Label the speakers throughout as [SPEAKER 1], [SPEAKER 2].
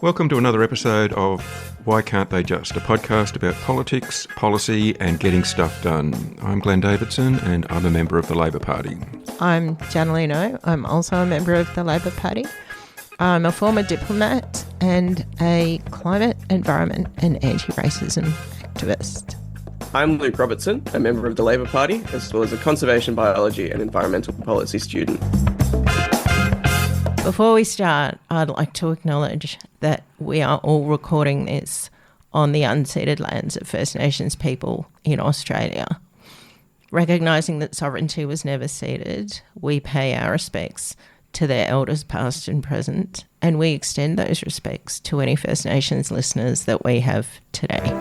[SPEAKER 1] Welcome to another episode of Why Can't They Just, a podcast about politics, policy and getting stuff done. I'm Glenn Davidson and I'm a member of the Labor Party.
[SPEAKER 2] I'm Janaline. I'm also a member of the Labor Party. I'm a former diplomat and a climate, environment and anti-racism activist.
[SPEAKER 3] I'm Luke Robertson, a member of the Labor Party, as well as a conservation biology and environmental policy student.
[SPEAKER 2] Before we start, I'd like to acknowledge that we are all recording this on the unceded lands of First Nations people in Australia. Recognising that sovereignty was never ceded, we pay our respects to their elders past and present, and we extend those respects to any First Nations listeners that we have today.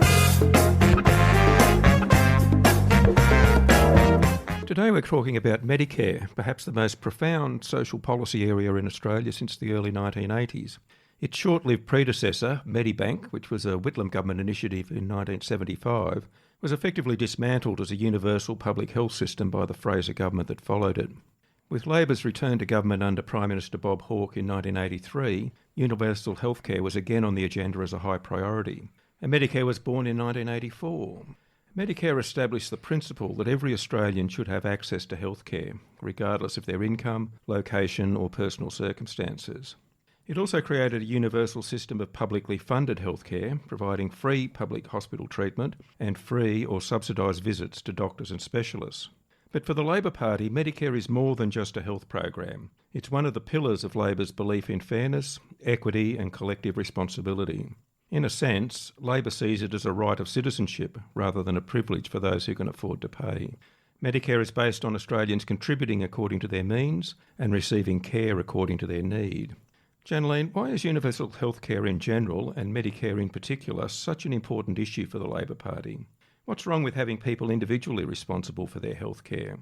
[SPEAKER 1] Today we're talking about Medicare, perhaps the most profound social policy area in Australia since the early 1980s. Its short-lived predecessor, Medibank, which was a Whitlam government initiative in 1975, was effectively dismantled as a universal public health system by the Fraser government that followed it. With Labor's return to government under Prime Minister Bob Hawke in 1983, universal healthcare was again on the agenda as a high priority, and Medicare was born in 1984. Medicare established the principle that every Australian should have access to healthcare, regardless of their income, location or personal circumstances. It also created a universal system of publicly funded healthcare, providing free public hospital treatment and free or subsidised visits to doctors and specialists. But for the Labor Party, Medicare is more than just a health program. It's one of the pillars of Labor's belief in fairness, equity and collective responsibility. In a sense, Labor sees it as a right of citizenship rather than a privilege for those who can afford to pay. Medicare is based on Australians contributing according to their means and receiving care according to their need. Janaline, why is universal healthcare in general, and Medicare in particular, such an important issue for the Labor Party? What's wrong with having people individually responsible for their healthcare?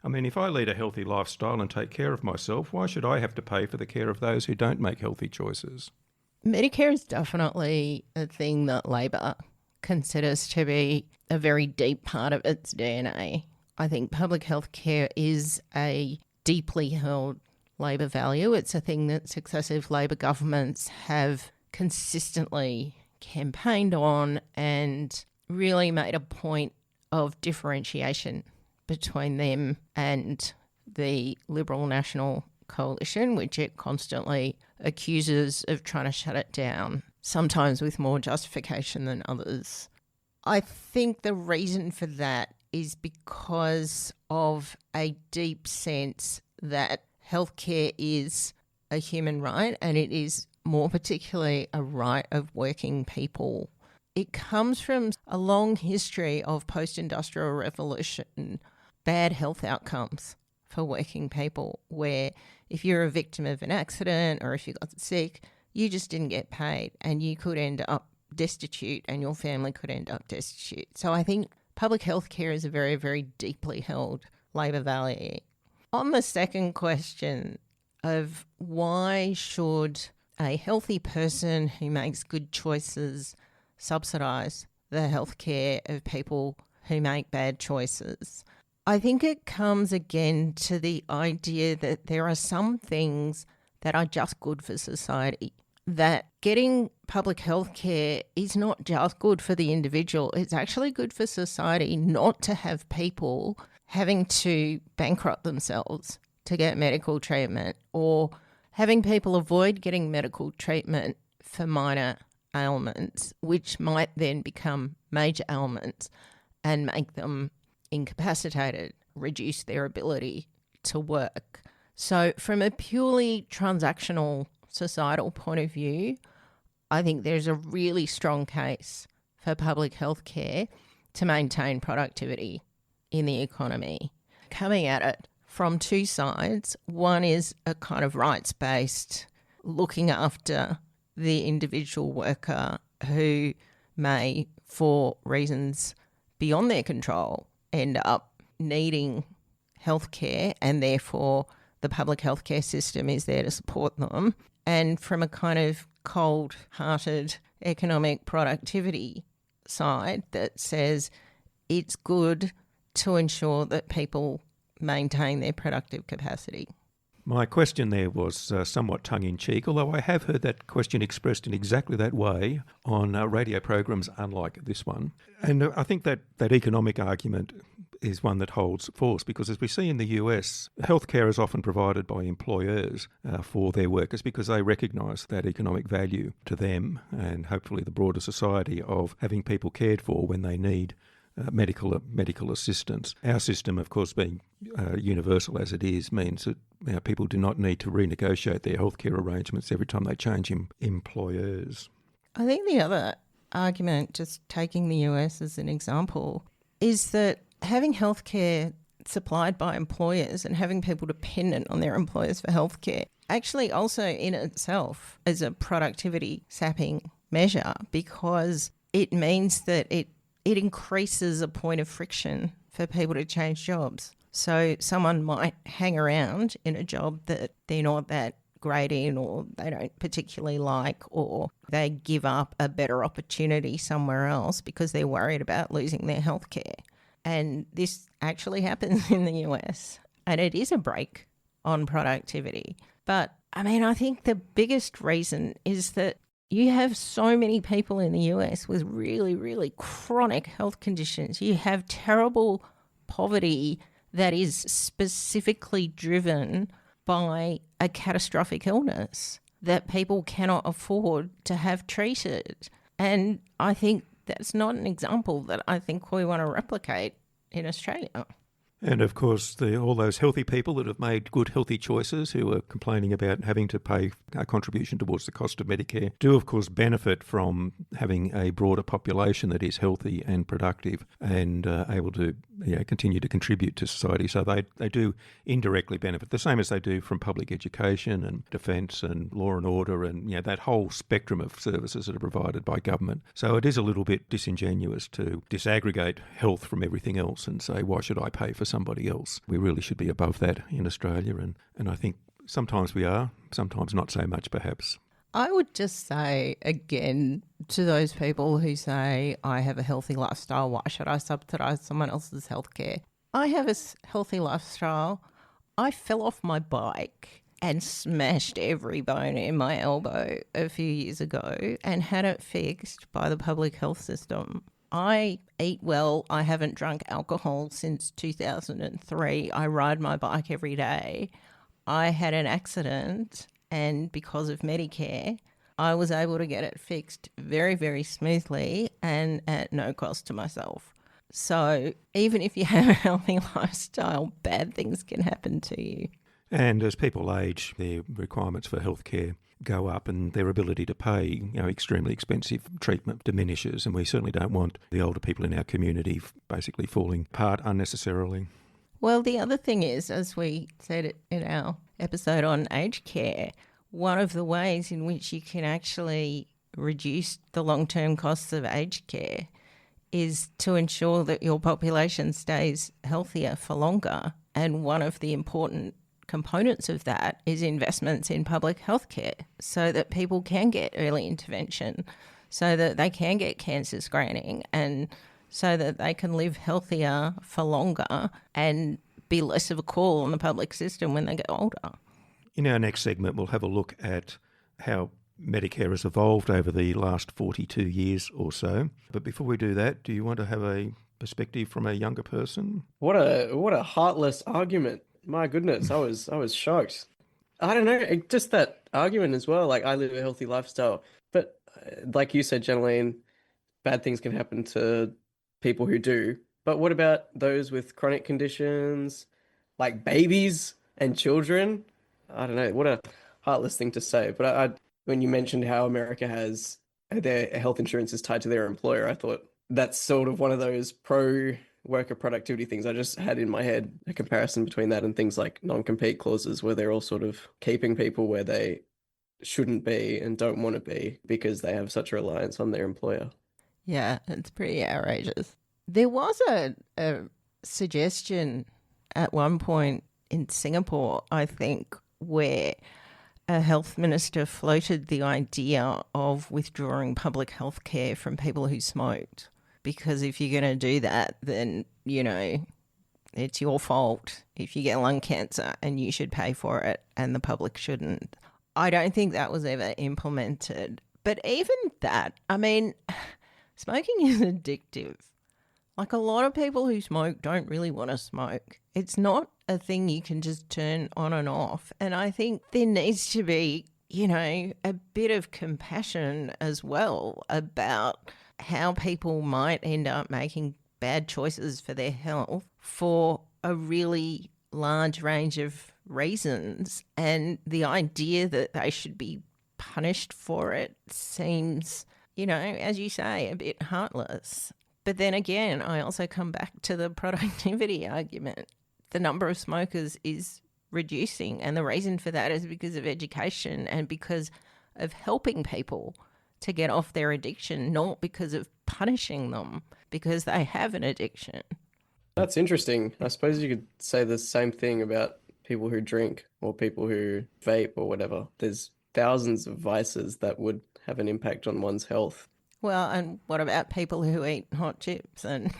[SPEAKER 1] I mean, if I lead a healthy lifestyle and take care of myself, why should I have to pay for the care of those who don't make healthy choices?
[SPEAKER 2] Medicare is definitely a thing that Labor considers to be a very deep part of its DNA. I think public health care is a deeply held Labor value. It's a thing that successive Labor governments have consistently campaigned on and really made a point of differentiation between them and the Liberal National Coalition, which it constantly accuses of trying to shut it down, sometimes with more justification than others. I think the reason for that is because of a deep sense that healthcare is a human right, and it is more particularly a right of working people. It comes from a long history of post-industrial revolution bad health outcomes for working people, where if you're a victim of an accident or if you got sick, you just didn't get paid and you could end up destitute and your family could end up destitute. So I think public health care is a very, very deeply held Labor value. On the second question of why should a healthy person who makes good choices subsidise the healthcare of people who make bad choices, I think it comes again to the idea that there are some things that are just good for society, that getting public health care is not just good for the individual, it's actually good for society not to have people having to bankrupt themselves to get medical treatment, or having people avoid getting medical treatment for minor ailments, which might then become major ailments and make them incapacitated, reduce their ability to work. So from a purely transactional societal point of view, I think there's a really strong case for public health care to maintain productivity in the economy. Coming at it from two sides, one is a kind of rights-based, looking after the individual worker who may, for reasons beyond their control, end up needing healthcare, and therefore the public healthcare system is there to support them. And from a kind of cold-hearted economic productivity side that says it's good to ensure that people maintain their productive capacity.
[SPEAKER 1] My question there was somewhat tongue-in-cheek, although I have heard that question expressed in exactly that way on radio programs unlike this one. And I think that economic argument is one that holds force because, as we see in the US, healthcare is often provided by employers for their workers because they recognise that economic value to them and hopefully the broader society of having people cared for when they need medical assistance. Our system, of course, being universal as it is, means that people do not need to renegotiate their healthcare arrangements every time they change employers.
[SPEAKER 2] I think the other argument, just taking the US as an example, is that having healthcare supplied by employers and having people dependent on their employers for healthcare actually also in itself is a productivity sapping measure because it means that it increases a point of friction for people to change jobs. So someone might hang around in a job that they're not that great in or they don't particularly like, or they give up a better opportunity somewhere else because they're worried about losing their healthcare. And this actually happens in the US, and it is a brake on productivity. But I mean, I think the biggest reason is that you have so many people in the US with really, really chronic health conditions. You have terrible poverty that is specifically driven by a catastrophic illness that people cannot afford to have treated. And I think that's not an example that I think we want to replicate in Australia.
[SPEAKER 1] And of course, all those healthy people that have made good, healthy choices who are complaining about having to pay a contribution towards the cost of Medicare do, of course, benefit from having a broader population that is healthy and productive and able to continue to contribute to society. So they do indirectly benefit, the same as they do from public education and defence and law and order and that whole spectrum of services that are provided by government. So it is a little bit disingenuous to disaggregate health from everything else and say, why should I pay for somebody else? We really should be above that in Australia, and I think sometimes we are, sometimes not so much perhaps.
[SPEAKER 2] I would just say again to those people who say, I have a healthy lifestyle, why should I subsidise someone else's healthcare? I have a healthy lifestyle. I fell off my bike and smashed every bone in my elbow a few years ago and had it fixed by the public health system. I eat well. I haven't drunk alcohol since 2003. I ride my bike every day. I had an accident, and because of Medicare, I was able to get it fixed very, very smoothly and at no cost to myself. So even if you have a healthy lifestyle, bad things can happen to you.
[SPEAKER 1] And as people age, their requirements for healthcare go up and their ability to pay extremely expensive treatment diminishes, and we certainly don't want the older people in our community basically falling apart unnecessarily.
[SPEAKER 2] Well, the other thing is, as we said in our episode on aged care, one of the ways in which you can actually reduce the long-term costs of aged care is to ensure that your population stays healthier for longer. And one of the important components of that is investments in public health care so that people can get early intervention, so that they can get cancer screening, and so that they can live healthier for longer and be less of a call on the public system when they get older.
[SPEAKER 1] In our next segment, we'll have a look at how Medicare has evolved over the last 42 years or so. But before we do that, do you want to have a perspective from a younger person?
[SPEAKER 3] What a heartless argument. My goodness, I was shocked. I don't know, just that argument as well. Like, I live a healthy lifestyle, but like you said, Janaline, bad things can happen to people who do. But what about those with chronic conditions, like babies and children? I don't know. What a heartless thing to say. But when you mentioned how America has their health insurance is tied to their employer, I thought that's sort of one of those pro-worker productivity things. I just had in my head a comparison between that and things like non-compete clauses, where they're all sort of keeping people where they shouldn't be and don't want to be because they have such a reliance on their employer.
[SPEAKER 2] Yeah, it's pretty outrageous. There was a suggestion at one point in Singapore, I think, where a health minister floated the idea of withdrawing public health care from people who smoked. Because if you're going to do that, then, it's your fault if you get lung cancer and you should pay for it and the public shouldn't. I don't think that was ever implemented. But even that, I mean, smoking is addictive. Like, a lot of people who smoke don't really want to smoke. It's not a thing you can just turn on and off. And I think there needs to be, you know, a bit of compassion as well about how people might end up making bad choices for their health for a really large range of reasons. And the idea that they should be punished for it seems, you know, as you say, a bit heartless. But then again, I also come back to the productivity argument. The number of smokers is reducing, and the reason for that is because of education and because of helping people to get off their addiction, not because of punishing them because they have an addiction.
[SPEAKER 3] That's interesting. I suppose you could say the same thing about people who drink or people who vape or whatever. There's thousands of vices that would have an impact on one's health.
[SPEAKER 2] Well, and what about people who eat hot chips? And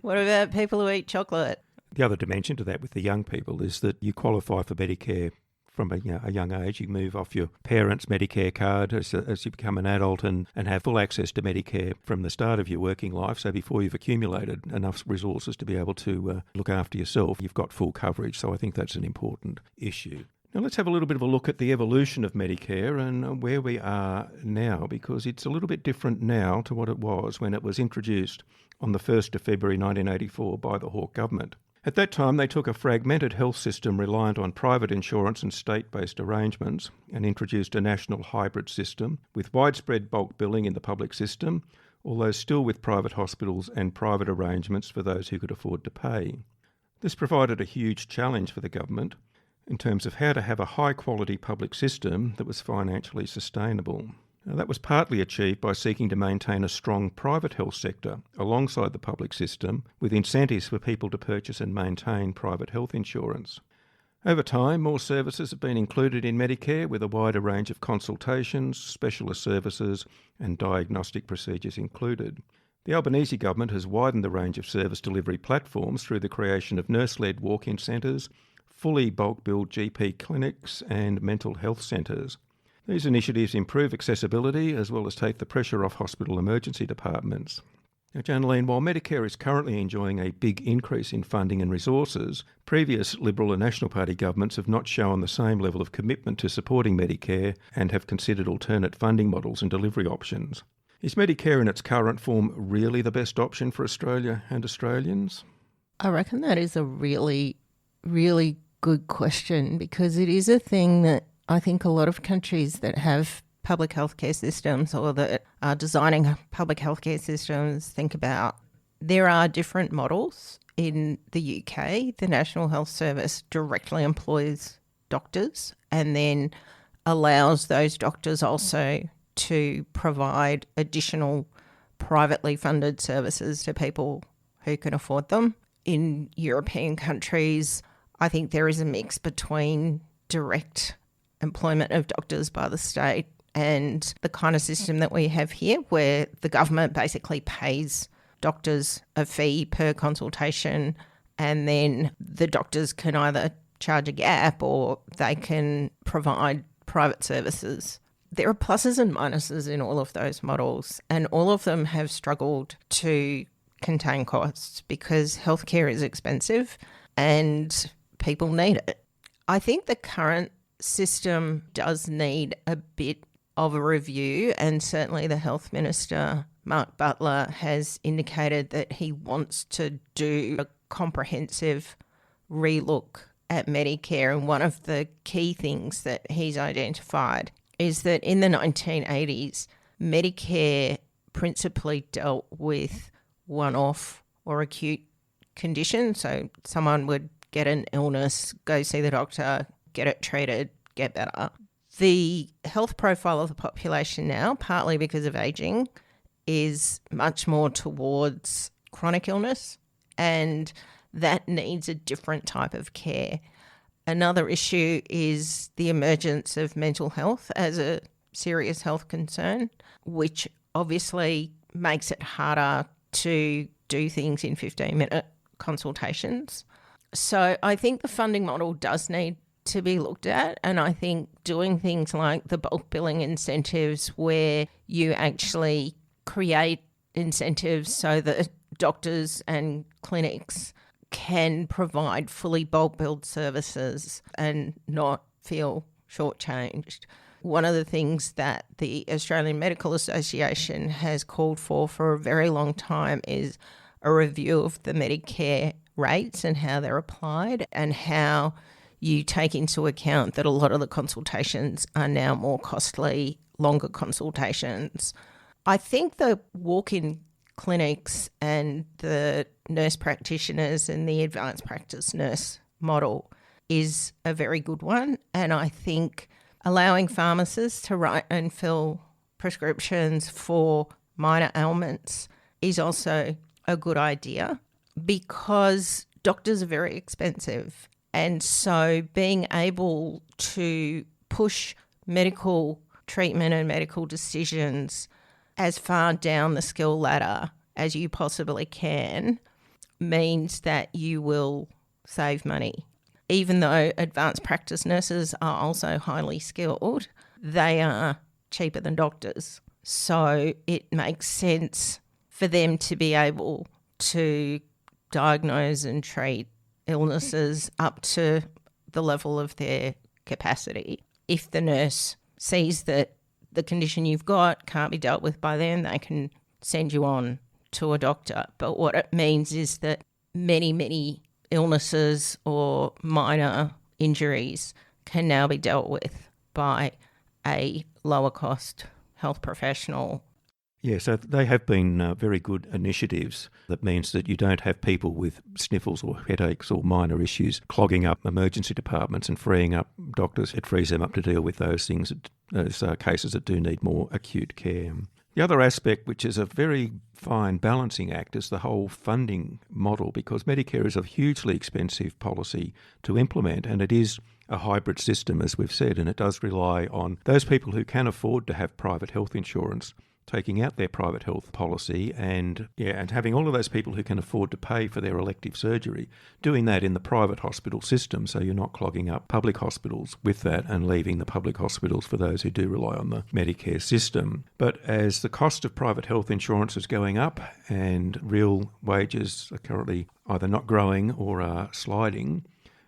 [SPEAKER 2] what about people who eat chocolate?
[SPEAKER 1] The other dimension to that with the young people is that you qualify for Medicare from a young age. You move off your parents' Medicare card as you become an adult and have full access to Medicare from the start of your working life. So before you've accumulated enough resources to be able to look after yourself, you've got full coverage. So I think that's an important issue. Now let's have a little bit of a look at the evolution of Medicare and where we are now, because it's a little bit different now to what it was when it was introduced on the 1st of February 1984 by the Hawke government. At that time, they took a fragmented health system reliant on private insurance and state-based arrangements and introduced a national hybrid system with widespread bulk billing in the public system, although still with private hospitals and private arrangements for those who could afford to pay. This provided a huge challenge for the government in terms of how to have a high-quality public system that was financially sustainable. Now, that was partly achieved by seeking to maintain a strong private health sector alongside the public system, with incentives for people to purchase and maintain private health insurance. Over time, more services have been included in Medicare, with a wider range of consultations, specialist services and diagnostic procedures included. The Albanese government has widened the range of service delivery platforms through the creation of nurse-led walk-in centres, fully bulk-billed GP clinics and mental health centres. These initiatives improve accessibility as well as take the pressure off hospital emergency departments. Now, Janaline, while Medicare is currently enjoying a big increase in funding and resources, previous Liberal and National Party governments have not shown the same level of commitment to supporting Medicare and have considered alternate funding models and delivery options. Is Medicare in its current form really the best option for Australia and Australians?
[SPEAKER 2] I reckon that is a really, really good question, because it is a thing that I think a lot of countries that have public healthcare systems or that are designing public healthcare systems think about. There are different models. In the UK, the National Health Service directly employs doctors and then allows those doctors also to provide additional privately funded services to people who can afford them. In European countries, I think there is a mix between direct employment of doctors by the state and the kind of system that we have here, where the government basically pays doctors a fee per consultation, and then the doctors can either charge a gap or they can provide private services. There are pluses and minuses in all of those models, and all of them have struggled to contain costs because healthcare is expensive and people need it. I think the current system does need a bit of a review, and certainly the Health Minister, Mark Butler, has indicated that he wants to do a comprehensive relook at Medicare. And one of the key things that he's identified is that in the 1980s, Medicare principally dealt with one-off or acute conditions. So someone would get an illness, go see the doctor, get it treated, get better. The health profile of the population now, partly because of ageing, is much more towards chronic illness, and that needs a different type of care. Another issue is the emergence of mental health as a serious health concern, which obviously makes it harder to do things in 15-minute consultations. So I think the funding model does need to be looked at, and I think doing things like the bulk billing incentives where you actually create incentives so that doctors and clinics can provide fully bulk billed services and not feel shortchanged. One of the things that the Australian Medical Association has called for a very long time is a review of the Medicare rates and how they're applied, and how you take into account that a lot of the consultations are now more costly, longer consultations. I think the walk-in clinics and the nurse practitioners and the advanced practice nurse model is a very good one. And I think allowing pharmacists to write and fill prescriptions for minor ailments is also a good idea, because doctors are very expensive. And so being able to push medical treatment and medical decisions as far down the skill ladder as you possibly can means that you will save money. Even though advanced practice nurses are also highly skilled, they are cheaper than doctors. So it makes sense for them to be able to diagnose and treat illnesses up to the level of their capacity. If the nurse sees that the condition you've got can't be dealt with by them, they can send you on to a doctor. But what it means is that many illnesses or minor injuries can now be dealt with by a lower cost health professional.
[SPEAKER 1] Yeah, so they have been very good initiatives. That means that you don't have people with sniffles or headaches or minor issues clogging up emergency departments and freeing up doctors. It frees them up to deal with those things, those cases that do need more acute care. The other aspect, which is a very fine balancing act, is the whole funding model, because Medicare is a hugely expensive policy to implement, and it is a hybrid system, as we've said, and it does rely on those people who can afford to have private health insurance taking out their private health policy and having all of those people who can afford to pay for their elective surgery, doing that in the private hospital system, so you're not clogging up public hospitals with that and leaving the public hospitals for those who do rely on the Medicare system. But as the cost of private health insurance is going up and real wages are currently either not growing or are sliding,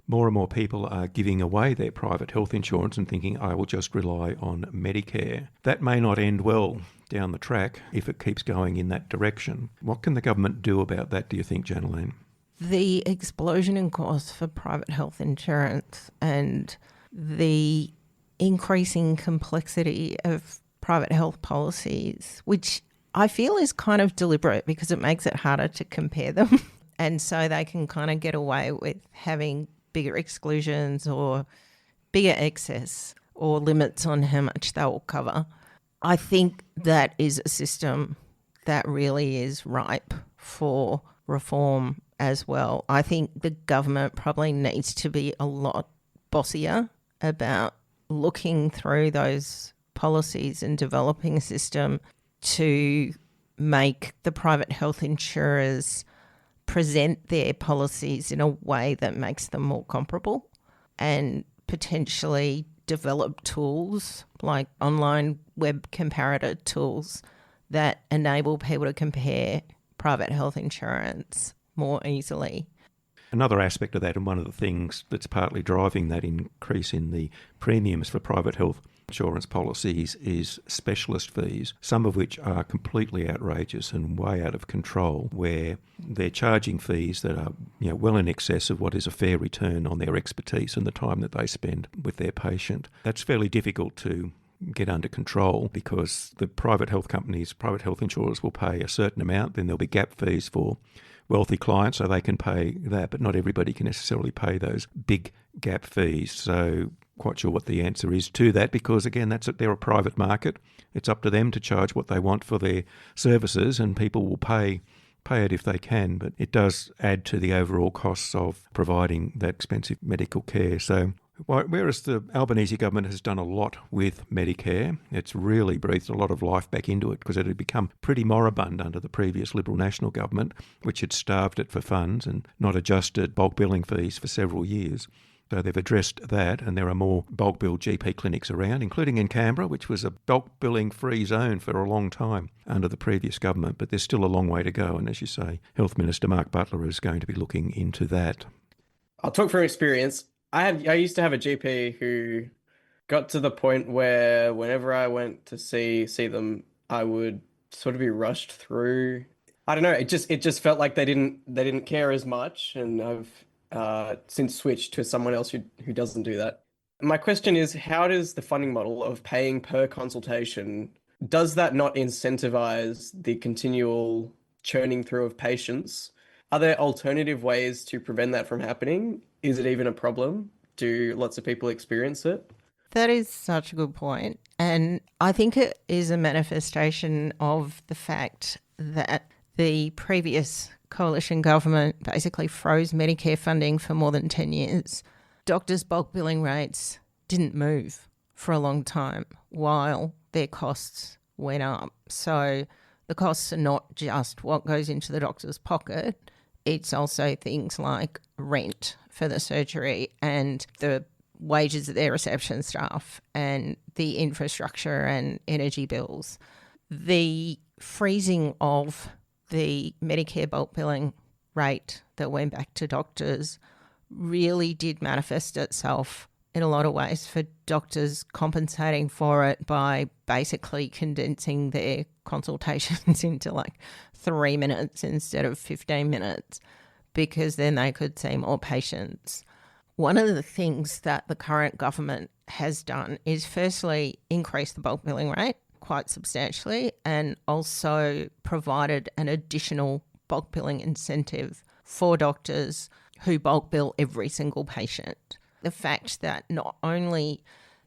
[SPEAKER 1] more and more people are giving away their private health insurance and thinking, I will just rely on Medicare. That may not end well down the track if it keeps going in that direction. What can the government do about that, do you think, Janaline?
[SPEAKER 2] The explosion in costs for private health insurance and the increasing complexity of private health policies, which I feel is kind of deliberate because it makes it harder to compare them. And so they can kind of get away with having bigger exclusions or bigger excess or limits on how much they will cover. I think that is a system that really is ripe for reform as well. I think the government probably needs to be a lot bossier about looking through those policies and developing a system to make the private health insurers present their policies in a way that makes them more comparable, and potentially develop tools like online web comparator tools that enable people to compare private health insurance more easily.
[SPEAKER 1] Another aspect of that, and one of the things that's partly driving that increase in the premiums for private health insurance policies, is specialist fees, some of which are completely outrageous and way out of control, where they're charging fees that are well in excess of what is a fair return on their expertise and the time that they spend with their patient. That's fairly difficult to get under control, because the private health companies, private health insurers will pay a certain amount, then there'll be gap fees for wealthy clients, so they can pay that, but not everybody can necessarily pay those big gap fees. So quite sure what the answer is to that, because again, they're a private market. It's up to them to charge what they want for their services, and people will pay it if they can, but it does add to the overall costs of providing that expensive medical care. So Whereas the Albanese government has done a lot with Medicare, it's really breathed a lot of life back into it because it had become pretty moribund under the previous Liberal National government, which had starved it for funds and not adjusted bulk billing fees for several years. So they've addressed that, and there are more bulk billed GP clinics around, including in Canberra, which was a bulk billing free zone for a long time under the previous government. But there's still a long way to go, and as you say, Health Minister Mark Butler is going to be looking into that.
[SPEAKER 3] I'll talk from experience. I used to have a GP who got to the point where whenever I went to see them, I would sort of be rushed through. I don't know. It just felt like they didn't care as much, and I've since switched to someone else who doesn't do that. My question is, how does the funding model of paying per consultation, does that not incentivize the continual churning through of patients? Are there alternative ways to prevent that from happening? Is it even a problem? Do lots of people experience it?
[SPEAKER 2] That is such a good point. And I think it is a manifestation of the fact that the previous coalition government basically froze Medicare funding for more than 10 years. Doctors' bulk billing rates didn't move for a long time while their costs went up. So the costs are not just what goes into the doctor's pocket, it's also things like rent for the surgery and the wages of their reception staff and the infrastructure and energy bills. The freezing of the Medicare bulk billing rate that went back to doctors really did manifest itself in a lot of ways for doctors compensating for it by basically condensing their consultations into like 3 minutes instead of 15 minutes because then they could see more patients. One of the things that the current government has done is firstly increase the bulk billing rate quite substantially and also provided an additional bulk billing incentive for doctors who bulk bill every single patient. The fact that not only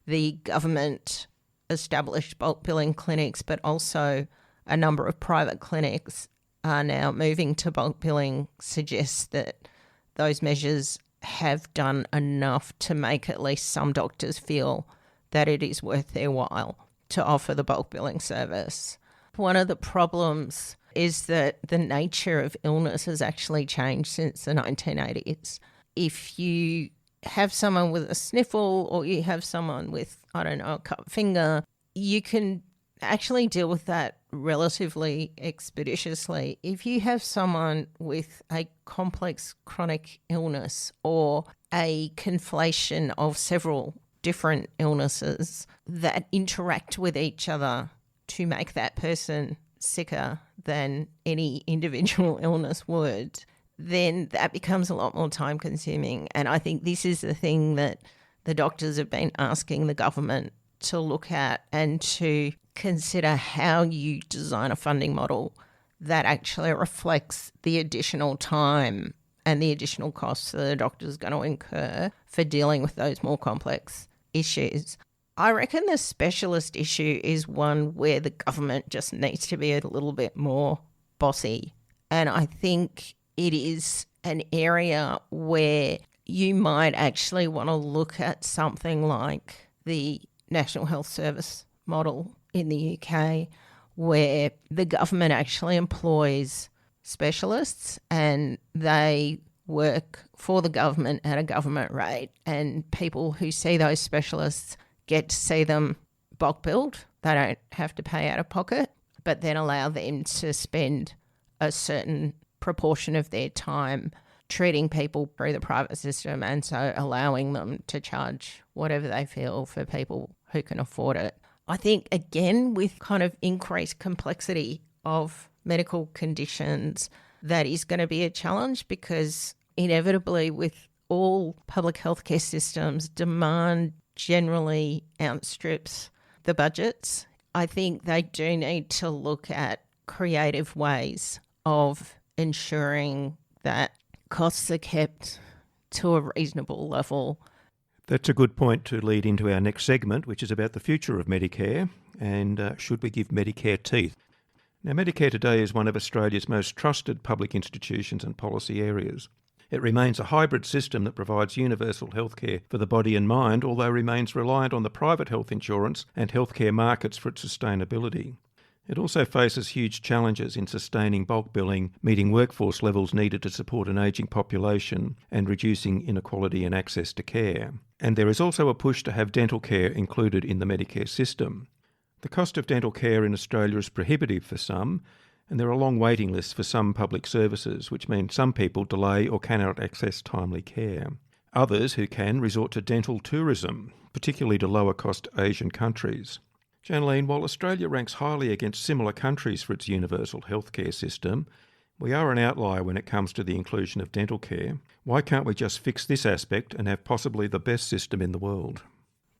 [SPEAKER 2] the government established bulk billing clinics but also a number of private clinics are now moving to bulk billing suggests that those measures have done enough to make at least some doctors feel that it is worth their while to offer the bulk billing service. One of the problems is that the nature of illness has actually changed since the 1980s. If you have someone with a sniffle or you have someone with, I don't know, a cut finger, you can actually deal with that relatively expeditiously. If you have someone with a complex chronic illness or a conflation of several different illnesses that interact with each other to make that person sicker than any individual illness would, then that becomes a lot more time consuming. And I think this is the thing that the doctors have been asking the government to look at and to consider how you design a funding model that actually reflects the additional time and the additional costs that the doctor's going to incur for dealing with those more complex issues. I reckon the specialist issue is one where the government just needs to be a little bit more bossy. And I think it is an area where you might actually want to look at something like the National Health Service model in the UK, where the government actually employs specialists and they work for the government at a government rate, and people who see those specialists get to see them bulk billed. They don't have to pay out of pocket, but then allow them to spend a certain proportion of their time treating people through the private system, and so allowing them to charge whatever they feel for people who can afford it. I think, again, with kind of increased complexity of medical conditions, that is going to be a challenge because inevitably with all public healthcare systems, demand generally outstrips the budgets. I think they do need to look at creative ways of ensuring that costs are kept to a reasonable level.
[SPEAKER 1] That's a good point to lead into our next segment, which is about the future of Medicare and should we give Medicare teeth? Now, Medicare today is one of Australia's most trusted public institutions and policy areas. It remains a hybrid system that provides universal healthcare for the body and mind, although remains reliant on the private health insurance and healthcare markets for its sustainability. It also faces huge challenges in sustaining bulk billing, meeting workforce levels needed to support an ageing population, and reducing inequality in access to care. And there is also a push to have dental care included in the Medicare system. The cost of dental care in Australia is prohibitive for some, and there are long waiting lists for some public services, which means some people delay or cannot access timely care. Others who can resort to dental tourism, particularly to lower-cost Asian countries. Janaline, while Australia ranks highly against similar countries for its universal healthcare system, we are an outlier when it comes to the inclusion of dental care. Why can't we just fix this aspect and have possibly the best system in the world?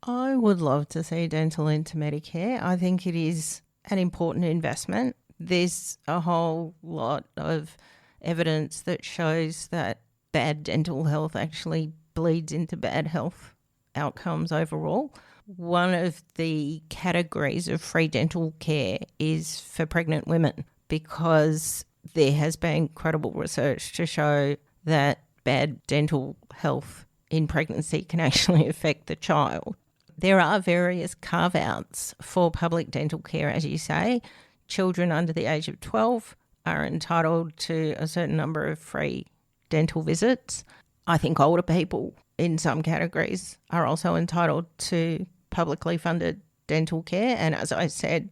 [SPEAKER 2] I would love to see dental into Medicare. I think it is an important investment. There's a whole lot of evidence that shows that bad dental health actually bleeds into bad health outcomes overall. One of the categories of free dental care is for pregnant women, because there has been credible research to show that bad dental health in pregnancy can actually affect the child. There are various carve-outs for public dental care, as you say. Children under the age of 12 are entitled to a certain number of free dental visits. I think older people in some categories are also entitled to publicly funded dental care. And as I said,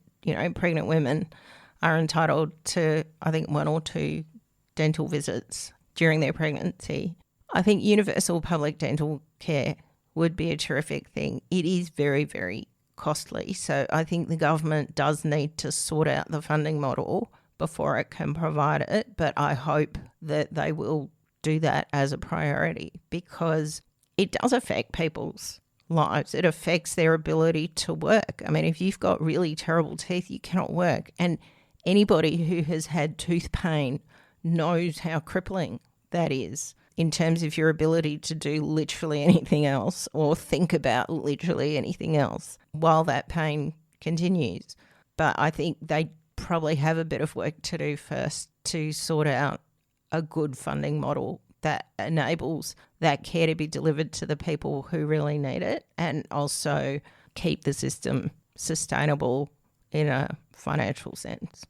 [SPEAKER 2] pregnant women are entitled to, I think, 1 or 2 dental visits during their pregnancy. I think universal public dental care would be a terrific thing. It is very, very costly. So I think the government does need to sort out the funding model before it can provide it. But I hope that they will do that as a priority, because it does affect people's lives. It affects their ability to work. I mean, if you've got really terrible teeth, you cannot work. And anybody who has had tooth pain knows how crippling that is in terms of your ability to do literally anything else or think about literally anything else while that pain continues. But I think they probably have a bit of work to do first to sort out a good funding model that enables that care to be delivered to the people who really need it, and also keep the system sustainable in a financial sense.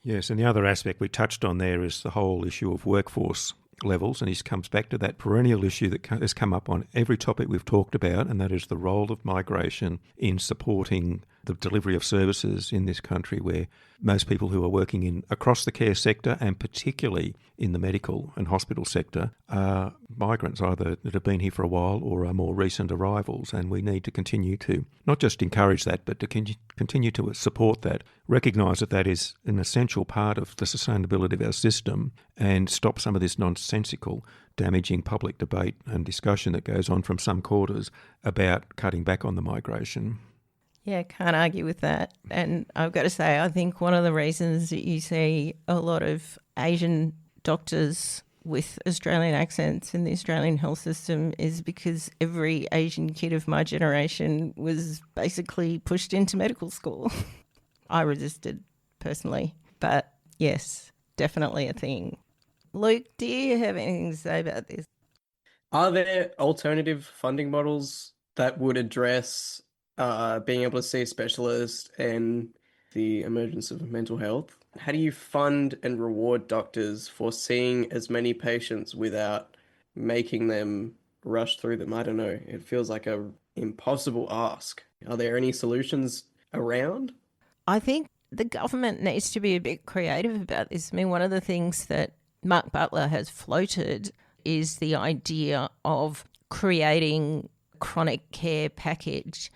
[SPEAKER 1] Yes, and the other aspect we touched on there is the whole issue of workforce levels, and he comes back to that perennial issue that has come up on every topic we've talked about, and that is the role of migration in supporting the delivery of services in this country, where most people who are working across the care sector, and particularly in the medical and hospital sector, are migrants, either that have been here for a while or are more recent arrivals. And we need to continue to not just encourage that, but to continue to support that, recognise that that is an essential part of the sustainability of our system, and stop some of this nonsensical, damaging public debate and discussion that goes on from some quarters about cutting back on the migration.
[SPEAKER 2] Yeah, can't argue with that. And I've got to say, I think one of the reasons that you see a lot of Asian doctors with Australian accents in the Australian health system is because every Asian kid of my generation was basically pushed into medical school. I resisted personally, but yes, definitely a thing. Luke, do you have anything to say about this?
[SPEAKER 3] Are there alternative funding models that would address being able to see a specialist and the emergence of mental health? How do you fund and reward doctors for seeing as many patients without making them rush through them? I don't know. It feels like a impossible ask. Are there any solutions around?
[SPEAKER 2] I think the government needs to be a bit creative about this. I mean, one of the things that Mark Butler has floated is the idea of creating a chronic care package.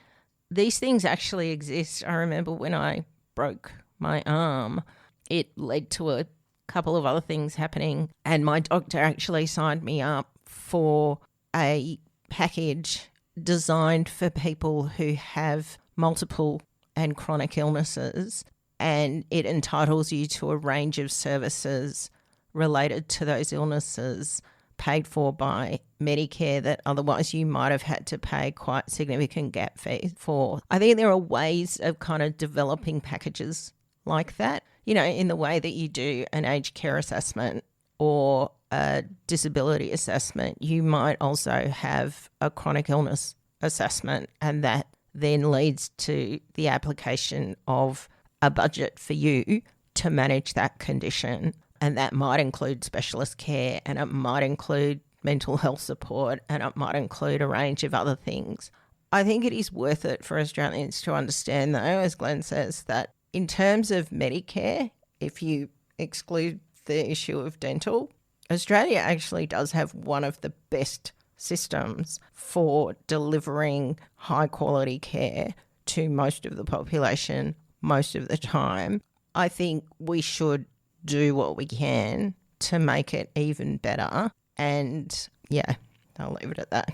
[SPEAKER 2] These things actually exist. I remember when I broke my arm, it led to a couple of other things happening, and my doctor actually signed me up for a package designed for people who have multiple and chronic illnesses, and it entitles you to a range of services related to those illnesses paid for by Medicare that otherwise you might have had to pay quite significant gap fees for. I think there are ways of kind of developing packages like that, in the way that you do an aged care assessment or a disability assessment, you might also have a chronic illness assessment, and that then leads to the application of a budget for you to manage that condition. And that might include specialist care, and it might include mental health support, and it might include a range of other things. I think it is worth it for Australians to understand, though, as Glenn says, that in terms of Medicare, if you exclude the issue of dental, Australia actually does have one of the best systems for delivering high quality care to most of the population most of the time. I think we should do what we can to make it even better. And yeah, I'll leave it at that.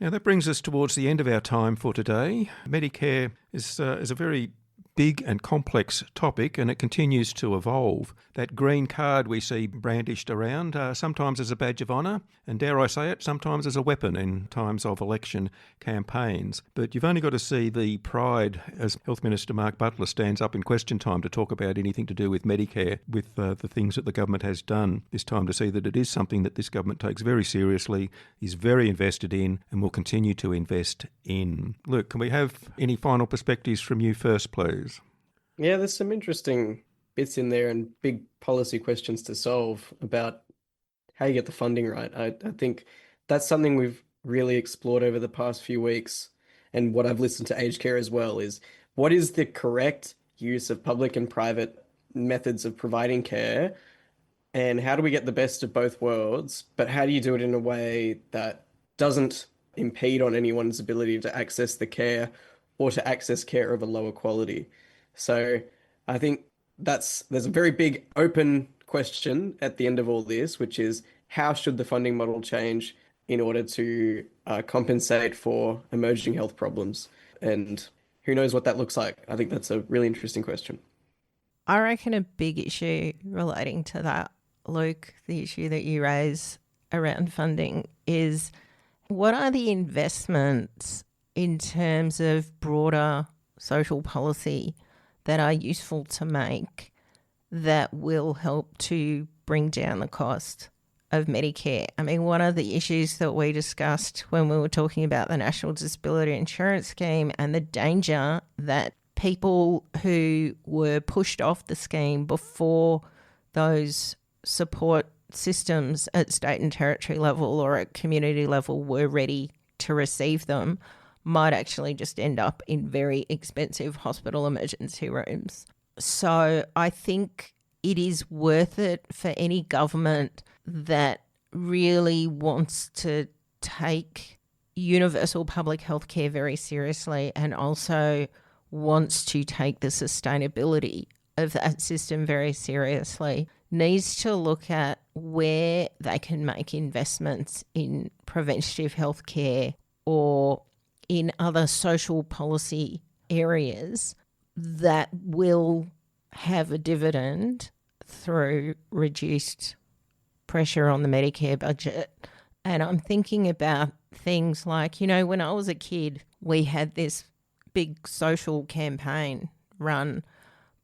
[SPEAKER 1] Now that brings us towards the end of our time for today. Medicare is a very big and complex topic, and it continues to evolve. That green card we see brandished around, sometimes as a badge of honour, and dare I say it, sometimes as a weapon in times of election campaigns. But you've only got to see the pride as Health Minister Mark Butler stands up in question time to talk about anything to do with Medicare, with the things that the government has done this time, to see that it is something that this government takes very seriously, is very invested in, and will continue to invest in. Luke, can we have any final perspectives from you first, please?
[SPEAKER 3] Yeah, there's some interesting bits in there and big policy questions to solve about how you get the funding right. I think that's something we've really explored over the past few weeks. And what I've listened to aged care as well is, what is the correct use of public and private methods of providing care? And how do we get the best of both worlds? But how do you do it in a way that doesn't impede on anyone's ability to access the care or to access care of a lower quality? So I think there's a very big open question at the end of all this, which is, how should the funding model change in order to compensate for emerging health problems? And who knows what that looks like? I think that's a really interesting question.
[SPEAKER 2] I reckon a big issue relating to that, Luke, the issue that you raise around funding, is what are the investments in terms of broader social policy that are useful to make that will help to bring down the cost of Medicare? I mean, one of the issues that we discussed when we were talking about the National Disability Insurance Scheme and the danger that people who were pushed off the scheme before those support systems at state and territory level or at community level were ready to receive them might actually just end up in very expensive hospital emergency rooms. So I think it is worth it for any government that really wants to take universal public health care very seriously and also wants to take the sustainability of that system very seriously, needs to look at where they can make investments in preventative health care or in other social policy areas that will have a dividend through reduced pressure on the Medicare budget. And I'm thinking about things like, when I was a kid, we had this big social campaign run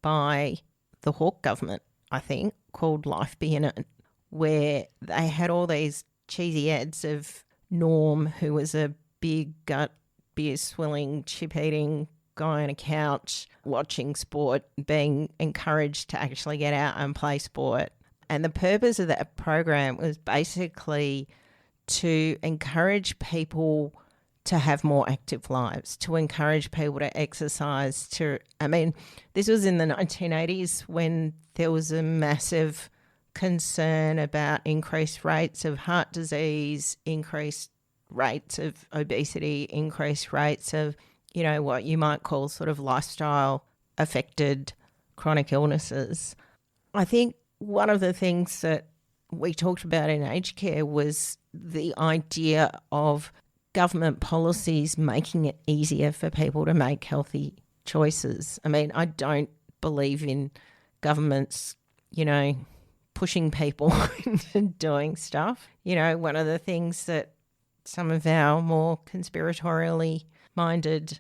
[SPEAKER 2] by the Hawke government, I think, called Life Be In It, where they had all these cheesy ads of Norm, who was a big gut, beer swilling, chip eating guy on a couch watching sport, being encouraged to actually get out and play sport. And the purpose of that program was basically to encourage people to have more active lives, to encourage people to exercise. This was in the 1980s when there was a massive concern about increased rates of heart disease, increased rates of obesity, increased rates of, what you might call sort of lifestyle affected chronic illnesses. I think one of the things that we talked about in aged care was the idea of government policies making it easier for people to make healthy choices. I don't believe in governments, pushing people into doing stuff. One of the things that some of our more conspiratorially minded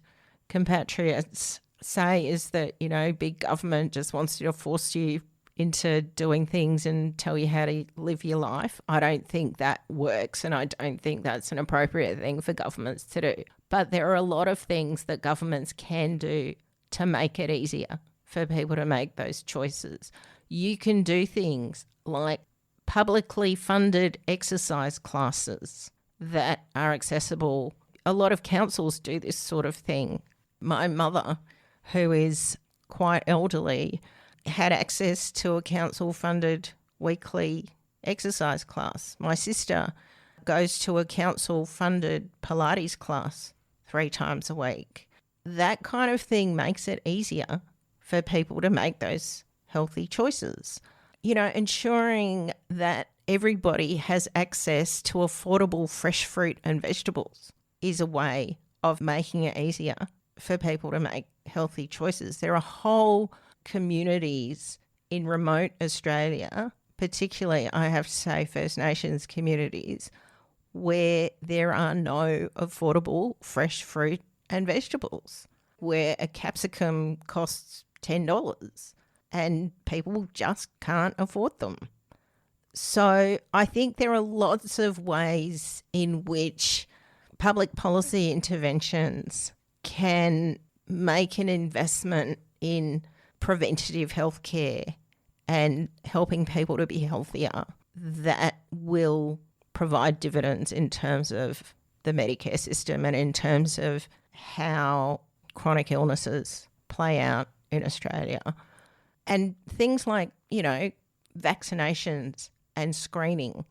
[SPEAKER 2] compatriots say is that, big government just wants to force you into doing things and tell you how to live your life. I don't think that works, and I don't think that's an appropriate thing for governments to do. But there are a lot of things that governments can do to make it easier for people to make those choices. You can do things like publicly funded exercise classes that are accessible. A lot of councils do this sort of thing. My mother, who is quite elderly, had access to a council-funded weekly exercise class. My sister goes to a council-funded Pilates class 3 times a week. That kind of thing makes it easier for people to make those healthy choices. You know, ensuring that everybody has access to affordable fresh fruit and vegetables is a way of making it easier for people to make healthy choices. There are whole communities in remote Australia, particularly, I have to say, First Nations communities, where there are no affordable fresh fruit and vegetables, where a capsicum costs $10 and people just can't afford them. So I think there are lots of ways in which public policy interventions can make an investment in preventative healthcare and helping people to be healthier that will provide dividends in terms of the Medicare system and in terms of how chronic illnesses play out in Australia. And things like, you know, vaccinations and screening.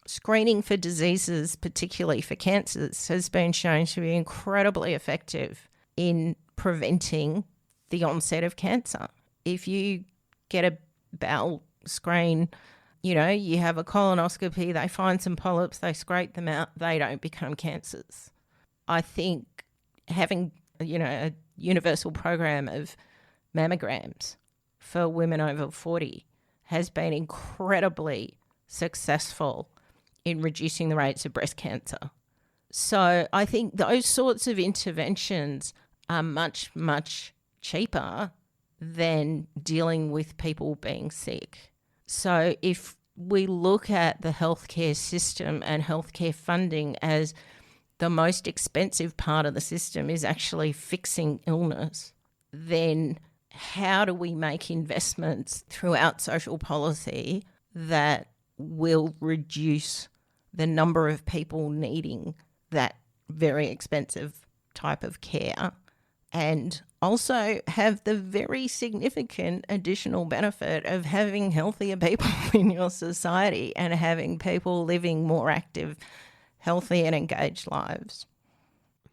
[SPEAKER 2] Screening for diseases, particularly for cancers, has been shown to be incredibly effective in preventing the onset of cancer. If you get a bowel screen, you know, you have a colonoscopy, they find some polyps, they scrape them out, they don't become cancers. I think having, you know, a universal program of mammograms for women over 40 has been incredibly successful in reducing the rates of breast cancer. So I think those sorts of interventions are much, much cheaper than dealing with people being sick. So if we look at the healthcare system and healthcare funding as the most expensive part of the system is actually fixing illness, then how do we make investments throughout social policy that will reduce the number of people needing that very expensive type of care and also have the very significant additional benefit of having healthier people in your society and having people living more active, healthy and engaged lives?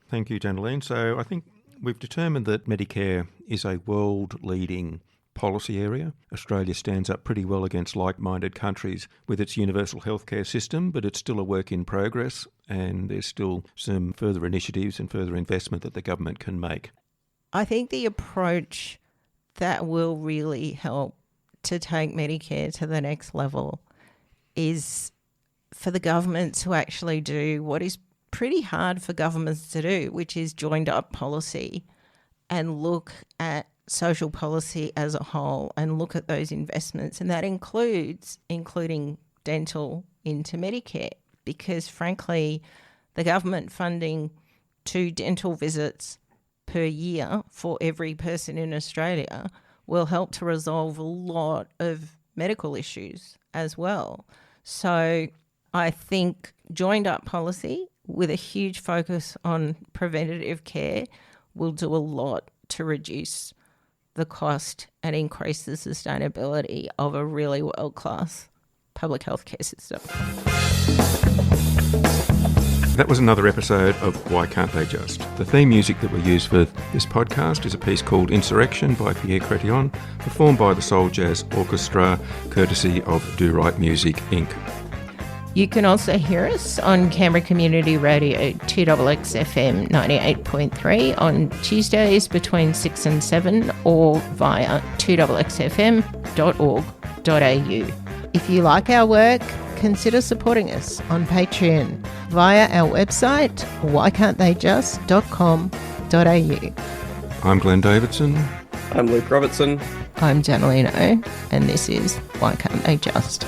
[SPEAKER 1] Thank you, Janaline. So I think we've determined that Medicare is a world-leading policy area. Australia stands up pretty well against like-minded countries with its universal healthcare system, but it's still a work in progress and there's still some further initiatives and further investment that the government can make.
[SPEAKER 2] I think the approach that will really help to take Medicare to the next level is for the government to actually do what is pretty hard for governments to do, which is joined up policy and look at social policy as a whole and look at those investments. And that includes including dental into Medicare, because frankly, the government funding 2 dental visits per year for every person in Australia will help to resolve a lot of medical issues as well. So I think joined up policy with a huge focus on preventative care will do a lot to reduce the cost and increase the sustainability of a really world-class public health care system.
[SPEAKER 1] That was another episode of Why Can't They Just? The theme music that we use for this podcast is a piece called Insurrection by Pierre, Chrétien, performed by the Soul Jazz Orchestra, courtesy of Do Right Music, Inc.
[SPEAKER 2] You can also hear us on Canberra Community Radio 2XXFM 98.3 on Tuesdays between 6 and 7 or via 2XXFM.org.au. If you like our work, consider supporting us on Patreon via our website whycan'ttheyjust.com.au.
[SPEAKER 1] I'm Glenn Davidson.
[SPEAKER 3] I'm Luke Robertson.
[SPEAKER 2] I'm Janaline, and this is Why Can't They Just?